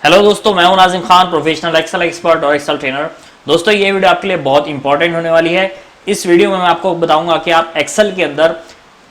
Hello दोस्तों, मैं हूं Nazim Khan, professional Excel expert और एक्सेल ट्रेनर। दोस्तों, ये वीडियो आपके लिए बहुत इंपॉर्टेंट होने वाली है। इस वीडियो में मैं आपको बताऊंगा कि आप एक्सेल के अंदर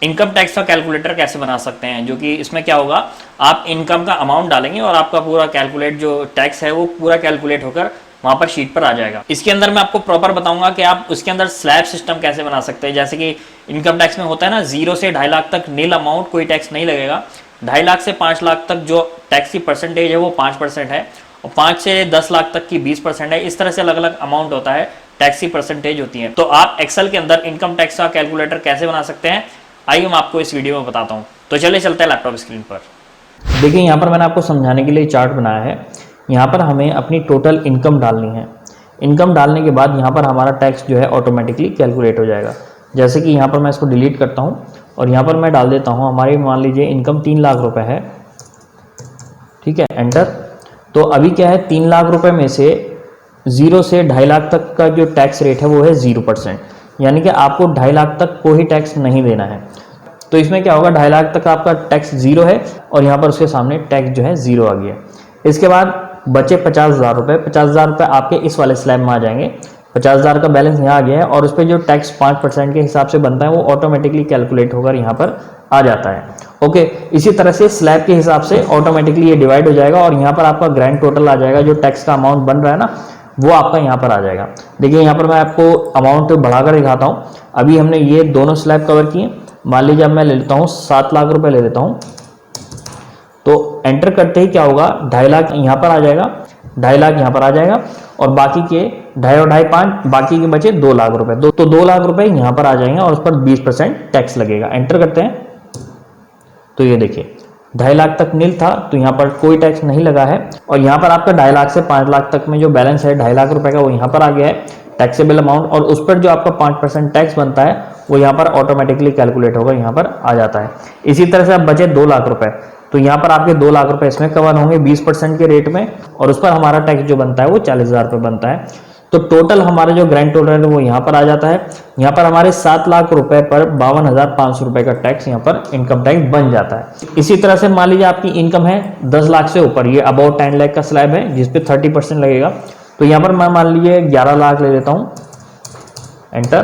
इनकम टैक्स का कैलकुलेटर कैसे बना सकते हैं। जो कि इसमें क्या होगा, आप इनकम का अमाउंट डालेंगे और आपका पूरा कैलकुलेट जो टैक्स है वो पूरा कैलकुलेट होकर वहां पर शीट पर आ जाएगा। इसके अंदर मैं आपको प्रॉपर बताऊंगा कि आप उसके अंदर स्लैब सिस्टम कैसे बना सकते हैं। जैसे कि इनकम टैक्स में होता है ना, 0 से 2.5 लाख तक नील अमाउंट, कोई टैक्स नहीं लगेगा। 2.5 लाख से 5 लाख तक जो टैक्स की परसेंटेज है वो 5% है, और 5 से 10 लाख तक की 20% है। इस तरह से अलग अलग अमाउंट होता है, टैक्स की परसेंटेज होती है। तो आप एक्सेल के अंदर इनकम टैक्स का कैलकुलेटर कैसे बना सकते हैं, आइए मैं आपको इस वीडियो में बताता हूँ। तो चलिए चलते हैं लैपटॉप स्क्रीन पर। देखिए, यहाँ पर मैंने आपको समझाने के लिए चार्ट बनाया है। यहाँ पर हमें अपनी टोटल इनकम डालनी है। इनकम डालने के बाद यहाँ पर हमारा टैक्स जो है ऑटोमेटिकली कैलकुलेट हो जाएगा। जैसे कि यहाँ पर मैं इसको डिलीट करता हूँ और यहाँ पर मैं डाल देता हूँ हमारी, मान लीजिए इनकम 3 लाख रुपए है। ठीक है, एंटर। तो अभी क्या है, 3 लाख रुपए में से 0 से 2.5 लाख तक का जो टैक्स रेट है वो है 0%, यानी कि आपको 2.5 लाख तक कोई टैक्स नहीं देना है। तो इसमें क्या होगा, 2.5 लाख तक आपका टैक्स 0 है और यहाँ पर उसके सामने टैक्स जो है 0 आ गया। इसके बाद बचे 50,000 रुपये। 50,000 रुपये आपके इस वाले स्लैब में आ जाएंगे। 50,000 का बैलेंस यहाँ आ गया है और उस पर जो टैक्स 5% के हिसाब से बनता है वो ऑटोमेटिकली कैलकुलेट होकर यहाँ पर आ जाता है। ओके, इसी तरह से स्लैब के हिसाब से ऑटोमेटिकली ये डिवाइड हो जाएगा और यहाँ पर आपका ग्रैंड टोटल आ जाएगा। जो टैक्स का अमाउंट बन रहा है ना, वो आपका यहाँ पर आ जाएगा। देखिए, यहाँ पर मैं आपको अमाउंट बढ़ाकर दिखाता हूँ। अभी हमने ये दोनों स्लैब कवर किए। मान लीजिए अब मैं ले लेता हूँ 7 लाख रुपए ले लेता हूँ। तो एंटर करते ही क्या होगा, 2.5 लाख यहाँ पर आ जाएगा, 2.5 लाख यहाँ पर आ जाएगा और बाकी के 2.5 और 2.5 5, बाकी के बचे 2 लाख रुपए। तो 2 लाख रुपए यहाँ पर आ जाएंगे और उस पर 20% टैक्स लगेगा। एंटर करते हैं तो ये देखिए 2.5 लाख तक नील था, तो यहाँ पर कोई टैक्स नहीं लगा है। और यहाँ पर आपका 2.5 लाख से 5 लाख तक में जो बैलेंस है 2.5 लाख रुपए का, वो यहाँ पर आ गया है टैक्सेबल अमाउंट, और उस पर जो आपका 5% टैक्स बनता है वो यहाँ पर ऑटोमेटिकली कैलकुलेट होकर यहाँ पर आ जाता है। इसी तरह से अब बचे 2 लाख रुपए, तो यहाँ पर आपके 2 लाख रुपए इसमें कवर होंगे 20% के रेट में, और उस पर हमारा टैक्स जो बनता है वो 40,000 रुपये बनता है। तो टोटल हमारा जो ग्रैंड टोटल है वो यहाँ पर आ जाता है। यहाँ पर हमारे 7 लाख रुपए पर 52,500 रुपए का टैक्स यहाँ पर इनकम टैक्स बन जाता है। इसी तरह से मान लीजिए आपकी इनकम है 10 लाख से ऊपर, ये अबाउट 10 लाख का स्लैब है जिसपे 30% लगेगा। तो यहाँ पर मैं मान लीजिए 11 लाख ले लेता हूँ, एंटर।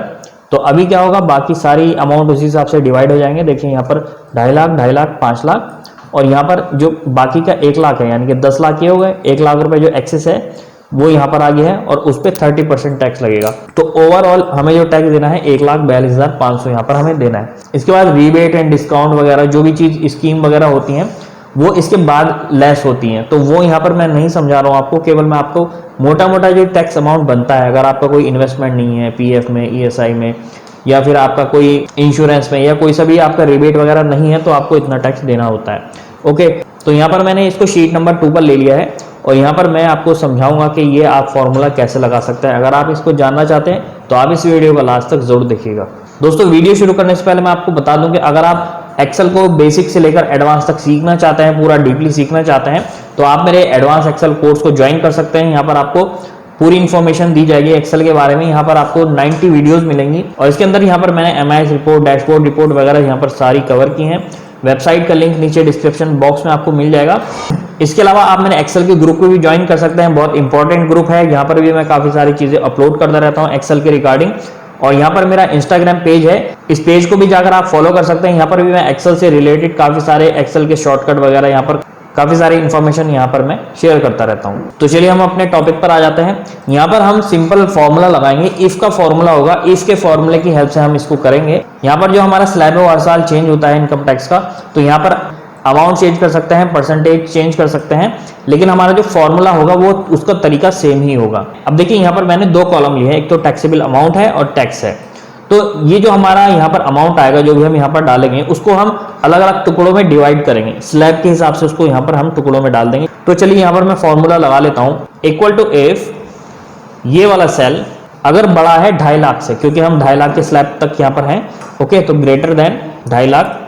तो अभी क्या होगा, बाकी सारी अमाउंट उसी हिसाब से डिवाइड हो जाएंगे। देखिए यहाँ पर 2.5 लाख, 2.5 लाख, 5 लाख, और यहाँ पर जो बाकी का 1 लाख है, यानी कि 10 लाख ये हो गए। 1 लाख रुपए जो एक्सेस है वो यहाँ पर आ गया है और उस पर 30% टैक्स लगेगा। तो ओवरऑल हमें जो टैक्स देना है 1,42,500 यहाँ पर हमें देना है। इसके बाद रीबेट एंड डिस्काउंट वगैरह जो भी चीज स्कीम वगैरह होती हैं वो इसके बाद लेस होती हैं, तो वो यहाँ पर मैं नहीं समझा रहा हूँ आपको। केवल मैं आपको मोटा मोटा जो टैक्स अमाउंट बनता है, अगर आपका कोई इन्वेस्टमेंट नहीं है पीएफ में, ईएसआई में, या फिर आपका कोई इंश्योरेंस में, या कोई सा भी आपका रिबेट वगैरह नहीं है, तो आपको इतना टैक्स देना होता है। ओके, तो यहाँ पर मैंने इसको शीट नंबर 2 पर ले लिया है और यहाँ पर मैं आपको समझाऊंगा कि ये आप फॉर्मूला कैसे लगा सकते हैं। अगर आप इसको जानना चाहते हैं तो आप इस वीडियो को लास्ट तक जरूर देखिएगा। दोस्तों, वीडियो शुरू करने से पहले मैं आपको बता दूं कि अगर आप एक्सेल को बेसिक से लेकर एडवांस तक सीखना चाहते हैं, पूरा डीपली सीखना चाहते हैं, तो आप मेरे एडवांस एक्सेल कोर्स को ज्वाइन कर सकते हैं। यहाँ पर आपको पूरी इन्फॉर्मेशन दी जाएगी एक्सेल के बारे में। यहाँ पर आपको 90 वीडियोस मिलेंगी और इसके अंदर यहाँ पर मैंने एमआईएस रिपोर्ट, डैशबोर्ड रिपोर्ट वगैरह यहाँ पर सारी कवर की हैं। वेबसाइट का लिंक नीचे डिस्क्रिप्शन बॉक्स में आपको मिल जाएगा। इसके अलावा आप मेरे एक्सेल के ग्रुप को भी ज्वाइन कर सकते हैं, बहुत इंपॉर्टेंट ग्रुप है। यहाँ पर भी मैं काफी सारी चीजें अपलोड करता रहता हूँ एक्सेल के रिगार्डिंग। और यहाँ पर मेरा इंस्टाग्राम पेज है, इस पेज को भी जाकर आप फॉलो कर सकते हैं। यहाँ पर भी मैं एक्सेल से रिलेटेड काफी सारे एक्सेल के शॉर्टकट वगैरह, यहाँ पर काफी सारी इंफॉर्मेशन यहाँ पर मैं शेयर करता रहता हूँ। तो चलिए हम अपने टॉपिक पर आ जाते हैं। यहाँ पर हम सिंपल फॉर्मूला लगाएंगे, इफ का फॉर्मूला होगा, इफ के फॉर्मूले की हेल्प से हम इसको करेंगे। यहाँ पर जो हमारा स्लैब है वो हर साल चेंज होता है इनकम टैक्स का, तो यहाँ पर अमाउंट चेंज कर सकते हैं, परसेंटेज चेंज कर सकते हैं, लेकिन हमारा जो फॉर्मूला होगा वो उसका तरीका सेम ही होगा। अब देखिए यहाँ पर मैंने 2 कॉलम लिए हैं, एक तो टैक्सेबल अमाउंट है और टैक्स है। तो ये जो हमारा यहाँ पर अमाउंट आएगा, जो भी हम यहाँ पर डालेंगे, उसको हम अलग अलग टुकड़ों में डिवाइड करेंगे। स्लैब के हिसाब से उसको यहाँ पर हम टुकड़ों में डाल देंगे। तो चलिए यहाँ पर मैं फॉर्मूला लगा लेता हूँ। इक्वल टू इफ ये वाला सेल अगर बड़ा है 2.5 लाख से, क्योंकि हम 2.5 लाख के स्लैब तक यहाँ पर हैं, ओके, तो ग्रेटर देन 2.5 लाख।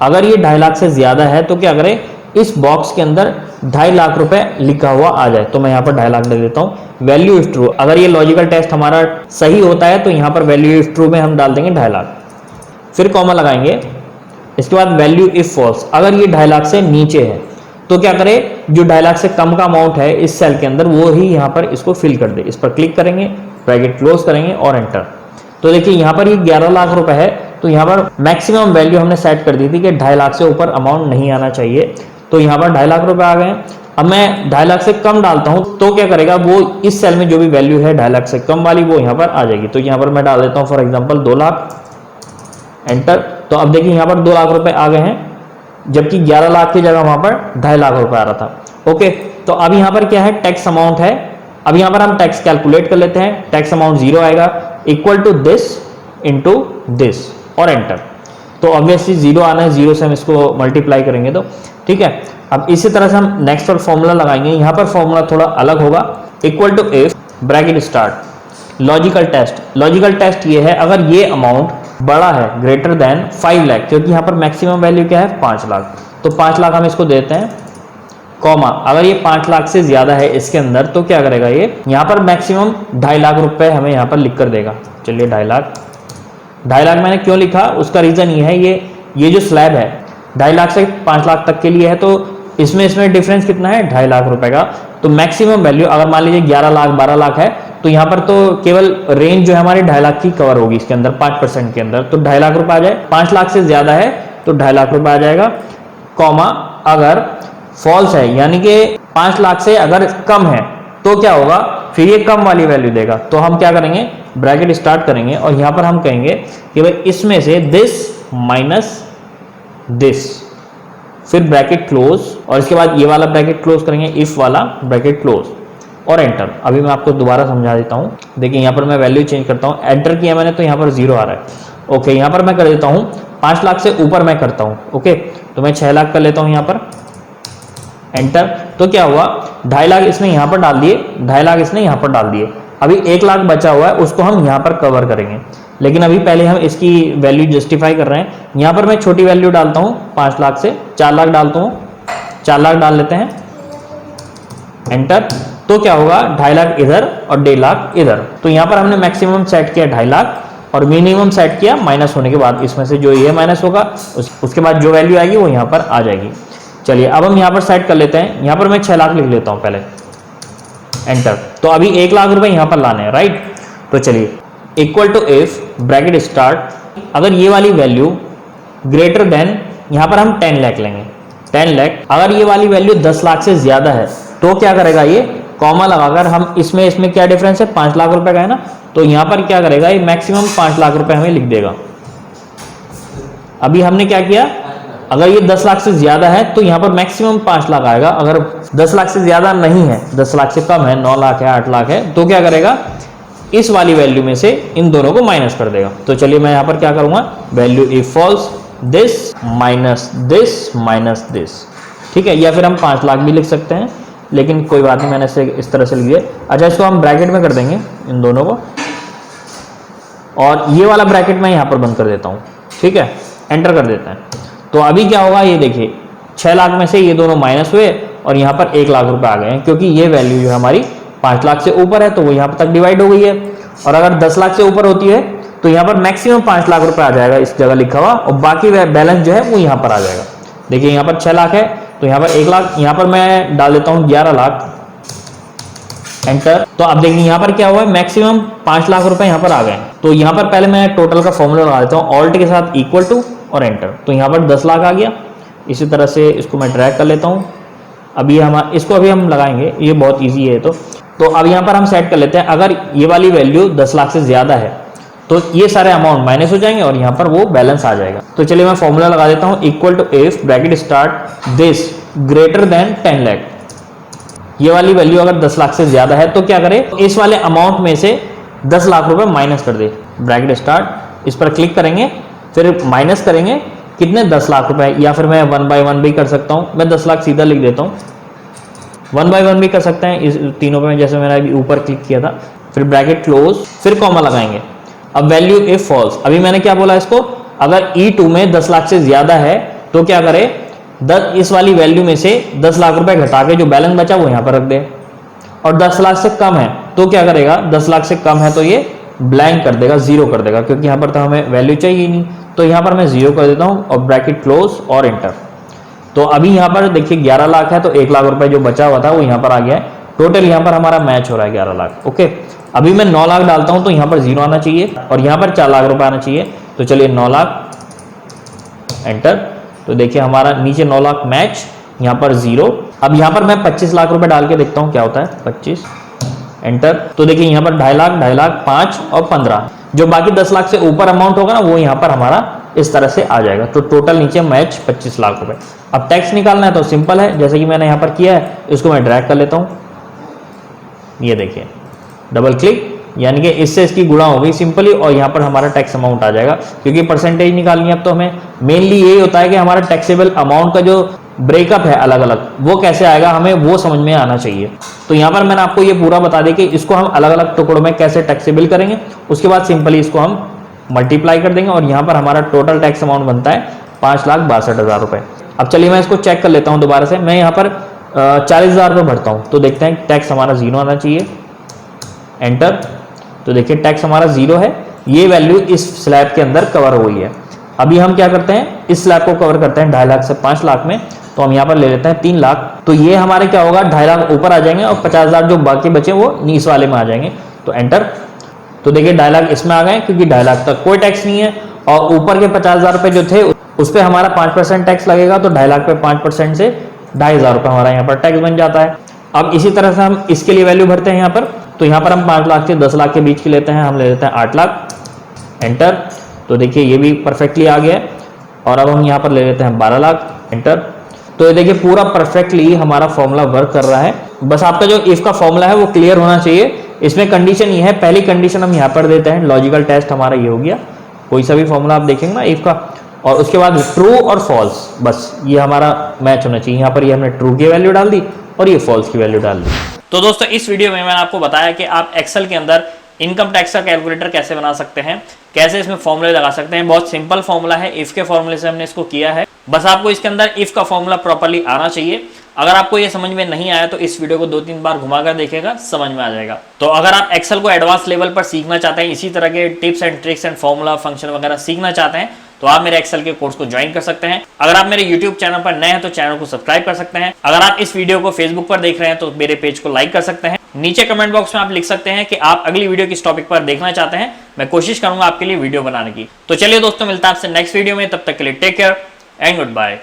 अगर ये 2.5 लाख से ज्यादा है तो क्या करें, इस बॉक्स के अंदर 2.5 लाख रुपए लिखा हुआ आ जाए। तो मैं यहाँ पर 2.5 लाख दे देता हूँ। वैल्यू इज ट्रू, अगर ये लॉजिकल टेस्ट हमारा सही होता है तो यहाँ पर वैल्यू इज ट्रू में हम डाल देंगे 2.5 लाख, फिर कॉमा लगाएंगे। इसके बाद वैल्यू इफ फॉल्स, अगर ये 2.5 लाख से नीचे है तो क्या करे, जो 2.5 लाख से कम का अमाउंट है इस सेल के अंदर वो ही यहाँ पर इसको फिल कर दे। इस पर क्लिक करेंगे, ब्रैकेट क्लोज करेंगे और एंटर। तो देखिए यहाँ पर ये 11 लाख रुपए है, तो यहाँ पर मैक्सिमम वैल्यू हमने सेट कर दी थी कि 2.5 लाख से ऊपर अमाउंट नहीं आना चाहिए। तो यहाँ पर 2.5 लाख रुपए आ गए। अब मैं 2.5 लाख से कम डालता हूँ तो क्या करेगा, वो इस सेल में जो भी वैल्यू है 2.5 लाख से कम वाली वो यहाँ पर आ जाएगी। तो यहाँ पर मैं डाल देता हूँ फॉर एग्जाम्पल 2 लाख, एंटर। तो अब देखिए यहाँ पर 2 लाख रुपए आ गए हैं, जबकि 11 लाख की जगह वहां पर 2.5 लाख रुपए आ रहा था। ओके, तो अब यहाँ पर क्या है, टैक्स अमाउंट है। अब यहाँ पर हम टैक्स कैलकुलेट कर लेते हैं। टैक्स अमाउंट 0 आएगा, equal to this into this और एंटर। तो ऑब्वियसली 0 आना है, 0 से हम इसको मल्टीप्लाई करेंगे तो ठीक है। अब इसी तरह से हम नेक्स्ट और फॉर्मूला लगाएंगे। यहाँ पर फॉर्मूला थोड़ा अलग होगा, equal to if bracket start logical test. Logical test ये है, अगर ये अमाउंट बड़ा है ग्रेटर देन 5 लाख, क्योंकि यहाँ पर मैक्सिमम वैल्यू क्या है 5 लाख, तो 5 लाख हम इसको देते हैं, कॉमा अगर ये 5 लाख से ज्यादा है इसके अंदर तो क्या करेगा ये, यहाँ पर मैक्सिमम 2.5 लाख रुपए हमें यहाँ पर लिख कर देगा। चलिए 2.5 लाख, 2.5 लाख मैंने क्यों लिखा, उसका रीजन ये है, ये जो स्लैब है 2.5 लाख से 5 लाख तक के लिए है, तो इसमें डिफरेंस कितना है 2.5 लाख रुपए का। तो मैक्सिमम वैल्यू अगर मान लीजिए 11 लाख 12 लाख है, तो यहाँ पर तो केवल रेंज जो है हमारी 2.5 लाख की कवर होगी इसके अंदर 5% के अंदर, तो 2.5 लाख रुपए आ जाए। 5 लाख से ज्यादा है तो 2.5 लाख रुपए आ जाएगा, कॉमा अगर फॉल्स है यानी कि 5 लाख से अगर कम है तो क्या होगा, फिर ये कम वाली वैल्यू देगा। तो हम क्या करेंगे, ब्रैकेट स्टार्ट करेंगे और यहाँ पर हम कहेंगे कि भाई इसमें से दिस माइनस दिस, फिर ब्रैकेट क्लोज और इसके बाद ये वाला ब्रैकेट क्लोज करेंगे, इफ वाला ब्रैकेट क्लोज और एंटर। अभी मैं आपको दोबारा समझा देता हूँ। देखिए यहाँ पर मैं वैल्यू चेंज करता हूँ, एंटर किया मैंने तो यहाँ पर 0 आ रहा है। ओके, यहाँ पर मैं कर देता हूँ 5 लाख से ऊपर मैं करता हूँ। ओके, तो मैं 6 लाख कर लेता हूँ यहाँ पर, एंटर। तो क्या हुआ, 2.5 लाख इसने यहाँ पर डाल दिए, 2.5 लाख इसने यहाँ पर डाल दिए। अभी 1 लाख बचा हुआ है, उसको हम यहाँ पर कवर करेंगे, लेकिन अभी पहले हम इसकी वैल्यू जस्टिफाई कर रहे हैं। यहाँ पर मैं छोटी वैल्यू डालता हूँ, 5 लाख से 4 लाख डालता हूँ, 4 लाख डाल लेते हैं, एंटर। तो क्या होगा, 2.5 लाख इधर और 1.5 लाख इधर। तो यहाँ पर हमने मैक्सिमम सेट किया 2.5 लाख और मिनिमम सेट किया माइनस होने के बाद, इसमें से जो ये माइनस होगा उसके बाद जो वैल्यू आएगी वो यहाँ पर आ जाएगी। चलिए अब हम यहाँ पर सेट कर लेते हैं। यहाँ पर मैं 6 लाख लिख लेता हूँ पहले, एंटर। तो अभी 1 लाख रुपए यहाँ पर लाने हैं, राइट। तो चलिए equal to if bracket start, अगर ये वाली वैल्यू ग्रेटर देन, यहाँ पर हम 10 लाख लेंगे, 10 लाख। अगर ये वाली वैल्यू 10 लाख से ज्यादा है तो क्या करेगा ये, कॉमा लगाकर हम इसमें क्या डिफरेंस है 5 लाख रुपए का है ना, तो यहाँ पर क्या करेगा ये मैक्सिमम 5 लाख रुपए हमें लिख देगा। अभी हमने क्या किया, अगर ये 10 लाख से ज्यादा है तो यहाँ पर मैक्सिमम 5 लाख आएगा। अगर 10 लाख से ज्यादा नहीं है, 10 लाख से कम है, 9 लाख है, 8 लाख है, तो क्या करेगा, इस वाली वैल्यू में से इन दोनों को माइनस कर देगा। तो चलिए मैं यहाँ पर क्या करूंगा, value if false this minus this, ठीक है। या फिर हम 5 लाख भी लिख सकते हैं, लेकिन कोई बात नहीं, मैंने इसे इस तरह से लिख दिया। अच्छा, इसको हम ब्रैकेट में कर देंगे इन दोनों को, और ये वाला ब्रैकेट मैं यहाँ पर बंद कर देता हूँ, ठीक है, एंटर कर देते हैं। तो अभी क्या होगा, ये देखिए 6 लाख में से ये दोनों माइनस हुए और यहाँ पर 1 लाख रुपए आ गए हैं, क्योंकि ये वैल्यू जो है हमारी 5 लाख से ऊपर है तो वो यहाँ पर तक डिवाइड हो गई है। और अगर 10 लाख से ऊपर होती है तो यहाँ पर मैक्सिमम 5 लाख रुपए आ जाएगा इस जगह लिखा हुआ, और बाकी बैलेंस जो है वो यहाँ पर आ जाएगा। देखिए यहाँ पर 6 लाख है तो यहाँ पर 1 लाख, यहाँ पर मैं डाल देता हूँ 11 लाख, एंटर। तो अब देखिए यहाँ पर क्या हुआ है, मैक्सिमम 5 लाख रुपए यहाँ पर आ गए। तो यहाँ पर पहले मैं टोटल का फॉर्मूला लगा देता हूँ, ऑल्ट के साथ इक्वल टू और एंटर। तो यहाँ पर 10 लाख आ गया। इसी तरह से इसको मैं ड्रैग कर लेता हूँ। अभी इसको अभी हम लगाएंगे, ये बहुत ईजी है। तो अब यहाँ पर हम सेट कर लेते हैं, अगर ये वाली वैल्यू 10 लाख से ज्यादा है तो ये सारे अमाउंट माइनस हो जाएंगे और यहाँ पर वो बैलेंस आ जाएगा। तो चलिए मैं फॉर्मूला लगा देता हूँ, equal to if bracket start this greater than 10 lakh. ये वाली वैल्यू अगर 10 लाख से ज्यादा है तो क्या करे, इस वाले अमाउंट में से 10 लाख रुपए माइनस कर दे। ब्रैकेट स्टार्ट, इस पर क्लिक करेंगे, फिर माइनस करेंगे कितने, 10 लाख रुपए। या फिर मैं 1 बाय 1 भी कर सकता हूँ, मैं 10 लाख सीधा लिख देता हूँ। 1 बाय 1 भी कर सकते हैं इस तीनों पे, जैसे मैंने अभी ऊपर क्लिक किया था। फिर ब्रैकेट क्लोज, फिर कॉमा लगाएंगे। अब वैल्यू इफ फॉल्स, अभी मैंने क्या बोला इसको, अगर E2 में 10 लाख से ज्यादा है तो क्या करे, इस वाली वैल्यू में से 10 लाख रुपए घटा के जो बैलेंस बचा वो यहाँ पर रख दे। और 10 लाख से कम है तो क्या करेगा, 10 लाख से कम है तो ये ब्लैंक कर देगा, 0 कर देगा, क्योंकि यहाँ पर तो हमें वैल्यू चाहिए नहीं। तो यहाँ पर मैं 0 कर देता हूँ और ब्रैकेट क्लोज और एंटर। तो अभी यहाँ पर देखिए 11 लाख है, तो 1 लाख रुपए जो बचा हुआ था वो यहाँ पर आ गया है। टोटल यहाँ पर हमारा मैच हो रहा है 11 लाख। ओके, अभी मैं 9 लाख डालता हूँ तो यहाँ पर 0 आना चाहिए और यहाँ पर 4 लाख रुपए आना चाहिए। तो चलिए 9 लाख, एंटर। तो देखिए हमारा नीचे 9 लाख मैच, यहाँ पर 0। अब यहाँ पर मैं 25 लाख रुपए डाल के देखता हूँ क्या होता है। 25, एंटर। तो देखिए यहाँ पर 2.5 लाख, 5 और 15, जो बाकी 10 लाख से ऊपर अमाउंट होगा ना वो यहाँ पर हमारा इस तरह से आ जाएगा। तो टोटल नीचे मैच 25 लाख रुपए। अब टैक्स निकालना है तो सिंपल है, जैसे कि मैंने यहाँ पर किया है, इसको मैं ड्रैग कर लेता हूँ। ये देखिए डबल क्लिक, यानी कि इससे इसकी गुणा हो गई सिंपली और यहाँ पर हमारा टैक्स अमाउंट आ जाएगा। क्योंकि परसेंटेज निकालनी है अब तो हमें मेनली यही होता है कि हमारा टैक्सेबल अमाउंट का जो ब्रेकअप है अलग अलग, वो कैसे आएगा हमें वो समझ में आना चाहिए। तो यहाँ पर मैंने आपको ये पूरा बता दिया कि इसको हम अलग अलग टुकड़ों में कैसे टैक्सेबल करेंगे। उसके बाद सिंपली इसको हम मल्टीप्लाई कर देंगे और यहाँ पर हमारा टोटल टैक्स अमाउंट बनता है 5,62,000 रुपए। अब चलिए मैं इसको चेक कर लेता हूँ दोबारा से। मैं यहाँ पर 40,000 रुपये भरता हूँ तो देखते हैं टैक्स हमारा 0 आना चाहिए, एंटर। तो देखिए टैक्स हमारा 0 है, ये वैल्यू इस स्लैब के अंदर कवर हो गई है। अभी हम क्या करते हैं, इस स्लैब को कवर करते हैं 2.5 लाख से 5 लाख में। तो हम यहाँ पर ले लेते हैं 3 लाख। तो ये हमारे क्या होगा, 2.5 लाख ऊपर आ जाएंगे और 50,000 जो बाकी बचे वो इस वाले में आ जाएंगे। तो एंटर। तो देखिए 2.5 लाख इसमें आ गए क्योंकि 2.5 लाख तक कोई टैक्स नहीं है और ऊपर के 50,000 रुपये जो थे उस पर हमारा 5% टैक्स लगेगा। तो 2.5 लाख पे 5% से 2,500 रुपये हमारा यहाँ पर टैक्स बन जाता है। अब इसी तरह से हम इसके लिए वैल्यू भरते हैं यहाँ पर। तो यहाँ पर हम 5 लाख से 10 लाख के बीच की लेते हैं, हम ले लेते हैं 8 लाख, एंटर। तो देखिए ये भी परफेक्टली आ गया है। और अब हम यहाँ पर ले लेते हैं 12 लाख, एंटर। तो ये देखिए पूरा परफेक्टली हमारा फॉर्मूला वर्क कर रहा है। बस आपका जो इफ का फॉर्मूला है वो क्लियर होना चाहिए। इसमें कंडीशन ये है, पहली कंडीशन हम यहाँ पर देते हैं, लॉजिकल टेस्ट हमारा ये हो गया। कोई सा भी फॉर्मूला आप देखेंगे ना इफ का, और उसके बाद ट्रू और फॉल्स, बस ये हमारा मैच होना चाहिए। यहाँ पर ये हमने ट्रू की वैल्यू डाल दी और ये फॉल्स की वैल्यू डाल दी। तो दोस्तों इस वीडियो में मैंने आपको बताया कि आप एक्सेल के अंदर इनकम टैक्स का कैलकुलेटर कैसे बना सकते हैं, कैसे इसमें फॉर्मूले लगा सकते हैं। बहुत सिंपल फॉर्मूला है, इफ के फॉर्मूले से हमने इसको किया है। बस आपको इसके अंदर इफ का फॉर्मूला प्रॉपर्ली आना चाहिए। अगर आपको ये समझ में नहीं आया तो इस वीडियो को 2-3 बार घुमाकर देखेगा, समझ में आ जाएगा। तो अगर आप एक्सेल को एडवांस लेवल पर सीखना चाहते हैं, इसी तरह के tips and tricks and formula function वगैरह सीखना चाहते हैं, तो आप मेरे एक्सेल के कोर्स को ज्वाइन कर सकते हैं। अगर आप मेरे YouTube चैनल पर नए हैं तो चैनल को सब्सक्राइब कर सकते हैं। अगर आप इस वीडियो को Facebook पर देख रहे हैं तो मेरे पेज को लाइक कर सकते हैं। नीचे कमेंट बॉक्स में आप लिख सकते हैं कि आप अगली वीडियो किस टॉपिक पर देखना चाहते हैं, मैं कोशिश करूंगा आपके लिए वीडियो बनाने की। तो चलिए दोस्तों, मिलता है आपसे नेक्स्ट वीडियो में, तब तक के लिए take care and good bye.